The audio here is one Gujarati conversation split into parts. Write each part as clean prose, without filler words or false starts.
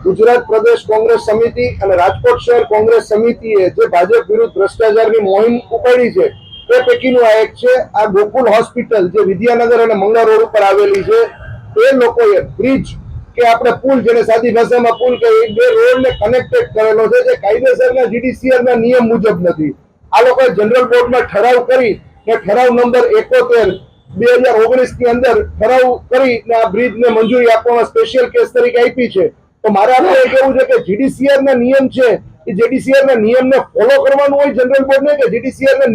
ગુજરાત પ્રદેશ કોંગ્રેસ સમિતિ અને રાજકોટ શહેર કોંગ્રેસ સમિતિએ જે ભાજપ વિરુદ્ધ ભ્રષ્ટાચારની મુહિમ ઉપાડી છે તે પૈકીનું આ એક છે। આ ગોકુલ હોસ્પિટલ જે વિદ્યાનગર અને મંગળા રોડ ઉપર આવેલી છે, એ લોકોએ બ્રિજ કે આપણે પુલ, જેને સાદી ભાષામાં પુલ કહીએ, બે રોડને કનેક્ટેડ કરેલો છે જે કાયદેસરના જીડીસીઆરના નિયમ મુજબ નથી। આ લોકોએ જનરલ બોર્ડમાં ઠરાવ કરી ને ઠરાવ નંબર 71 2019 ની અંદર ઠરાવ કરીને આ બ્રિજને મંજૂરી આપવામાં સ્પેશિયલ કેસ તરીકે આપી છે। તો મારે આપણે કેવું છે કે જીડીસીઆરના નિયમ છે એ જીડીસીઆરના નિયમને ફોલો કરવાનું હોય જનરલ બોર્ડને, કે જીડીસીઆરના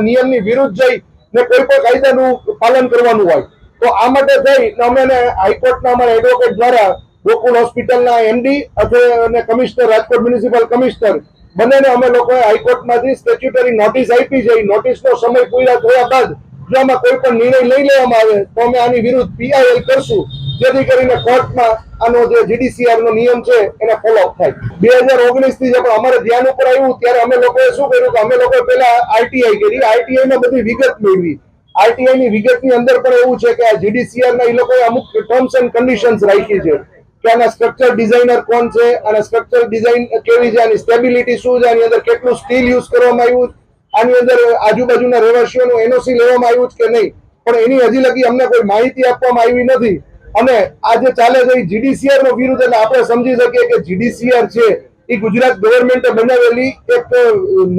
નિયમની વિરુદ્ધ જઈ ને કોઈ પણ કાયદાનું પાલન કરવાનું હોય। તો આ માટે થઈ અમે હાઈકોર્ટના અમારા એડવોકેટ દ્વારા ગોકુલ હોસ્પિટલના એમડી અને કમિશનર, રાજકોટ મ્યુનિસિપલ કમિશનર બંનેને અમે લોકોએ હાઈકોર્ટમાંથી સ્ટેચ્યુટરી નોટિસ આપી છે। નોટિસનો સમય પૂરા થયા બાદ જો આમાં કોઈ પણ નિર્ણય લઈ લેવામાં આવે તો અમે આની વિરુદ્ધ પીઆઈએલ કરશું, જેથી કરીને કોર્ટમાં આનો જે જીડીસીઆરનો નિયમ છે એને ફોલો થાય। 2019 થી પણ અમારે ધ્યાન ઉપર આવ્યું ત્યારે અમે લોકોએ શું કર્યું કે અમે લોકોએ પહેલા આરટીઆઈ કરી, આરટીઆઈમાં બધી વિગત મેળવી। આરટીઆઈની વિગતની અંદર પણ એવું છે કે આ જીડીસીઆરના એ લોકોએ અમુક ટર્મ્સ એન્ડ કન્ડિશન્સ રાખી છે કે આના સ્ટ્રક્ચર ડિઝાઇનર કોણ છે, આના સ્ટ્રક્ચર ડિઝાઇન કેવી છે, આની સ્ટેબિલિટી શું છે, આની અંદર કેટલું સ્ટીલ યુઝ કરવામાં આવ્યું, આની અંદર આજુબાજુના રહેવાસીઓનું એનઓસી લેવામાં આવ્યું કે નહીં, પણ એની હજી લગી અમને કોઈ માહિતી આપવામાં આવી નથી। અને આ જે ચાલે છે એ જીડીસીઆર નો વિરુદ્ધ, એટલે આપણે સમજી શકીએ કે જીડીસીઆર છે એ ગુજરાત ગવર્મેન્ટે બનાવેલી એક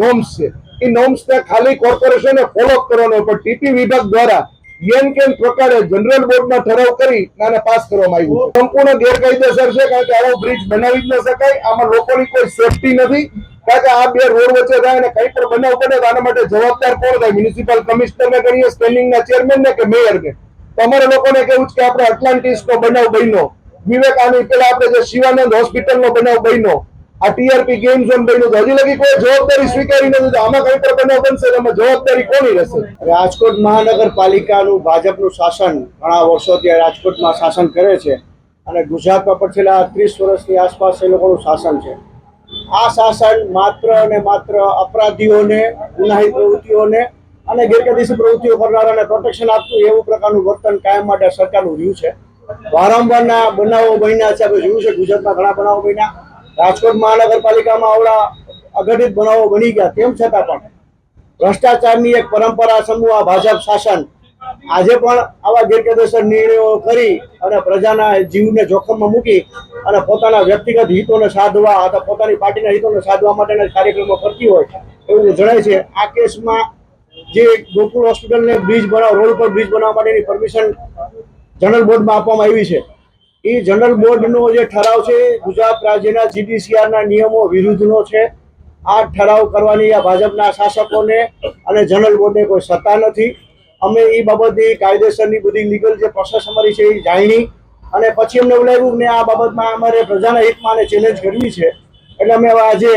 નોર્મ્સ છે। એ નોર્મ્સને ખાલી કોર્પોરેશને ફોલો કરવાનો, પણ ટીપી વિભાગ દ્વારા કેન પ્રકારે જનરલ બોર્ડમાં ઠરાવ કરી આને પાસ કરવામાં આવ્યું છે। સંપૂર્ણ ગેરકાયદેસર છે, કારણ કે આવો બ્રિજ બનાવી જ ન શકાય। આમાં લોકોની કોઈ સેફટી નથી, કારણ કે આ બે રોડ વચ્ચે થાય અને કઈ પણ બનાવ બને તો આના માટે જવાબદાર કોણ થાય? મ્યુનિસિપલ કમિશનરને ગણીએ, સ્ટેન્ડિંગના ચેરમેનને કે મેયરને? તમારે લોકોને કેવું છે કે આપણે એટલાન્ટિસનો બનાવ બન્યો, વિવેકાનંદ પેલા આપણે જે શિવાનંદ હોસ્પિટલનો બનાવ બન્યો, આ ટીઆરપી ગેમ ઝોન બન્યું, તો હજી લગી કોઈ જવાબદારી સ્વીકારી નથી। તો આમાં કઈ પણ બનાવ બનશે તો એમાં જવાબદારી કોની રહેશે? રાજકોટ મહાનગરપાલિકાનું ભાજપનું શાસન ઘણા વર્ષોથી રાજકોટમાં શાસન કરે છે અને ગુજરાતમાં પણ છેલ્લા 30 વર્ષની આસપાસ એ લોકોનું શાસન છે। આ શાસન માત્ર અને માત્ર અપરાધીઓને, ગુનાહિત પ્રવૃત્તિઓને અને ગેરકાયદેસર પ્રવૃત્તિઓ કરનારાને પ્રોટેક્શન આપતું એવું પ્રકારનું વર્તન કાયમ માટે સરકારનું રહ્યું છે। વારંવારના બનાવો બન્યા છે, આપણે જોયું છે ગુજરાતમાં ઘણા બનાવો બન્યા, રાજકોટ મહાનગરપાલિકામાં આવડા અઘટિત બનાવો બની ગયા, તેમ છતાં પણ ભ્રષ્ટાચારની એક પરંપરા સમૂહ આ ભાજપ શાસન આજે પણ આવા ગેરકાયદેસર નિર્ણયો કરી અને પ્રજાના જીવને જોખમમાં મૂકી અને પોતાના વ્યક્તિગત હિતોને સાધવા અથવા પોતાની પાર્ટીના હિતોને સાધવા માટેના કાર્યક્રમો કરતી હોય એવું જણાય છે। આ કેસમાં જે ગોકુલ હોસ્પિટલને બ્રિજ રોડ પર બ્રિજ બનાવવા માટેની પરમિશન જનરલ બોર્ડમાં આપવામાં આવી છે, એ જનરલ બોર્ડનો જે ઠરાવ છે ગુજરાત રાજ્યના જીડીસીઆરના નિયમો વિરુદ્ધનો છે। આ ઠરાવ કરવાની આ ભાજપના શાસકોને અને જનરલ બોર્ડને કોઈ સત્તા નથી। અમે એ બાબતની કાયદેસરની બધી લીગલ જે પ્રોસેસ અમારી છે એ જાણી અને પછી અમને એવું લાગ્યું કે આ બાબતમાં અમારે પ્રજાના હિતમાં ચેલેન્જ કરવી છે, એટલે અમે આજે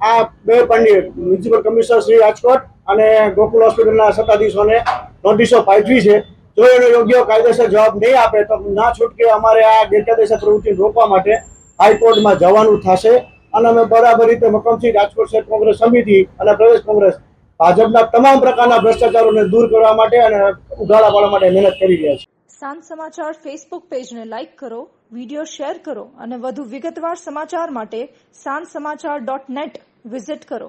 આ બે મ્યુનિસિપલ કમિશનર શ્રી રાજકોટ અને ગોકુલ હોસ્પિટલના સત્તાધીશોને નોટિસો પાઠવી છે। જો એનો યોગ્ય કાયદેસર જવાબ નહીં આપે તો ના છૂટકે અમારે આ ગેરકાયદેસર પ્રવૃત્તિ રોકવા માટે હાઈકોર્ટમાં જવાનું થશે અને અમે બરાબર રીતે મક્કમથી રાજકોટ શહેર કોંગ્રેસ સમિતિ અને પ્રદેશ કોંગ્રેસ ભાજપના તમામ પ્રકારના ભ્રષ્ટાચારોને દૂર કરવા માટે અને ઉઘાડા પાડવા માટે મહેનત કરી રહ્યા છે। સાંજ સમાચાર ફેસબુક પેજને લાઇક કરો, વિડીયો શેર કરો અને વધુ વિગતવાર સમાચાર માટે sanssamachar.net વિઝિટ કરો।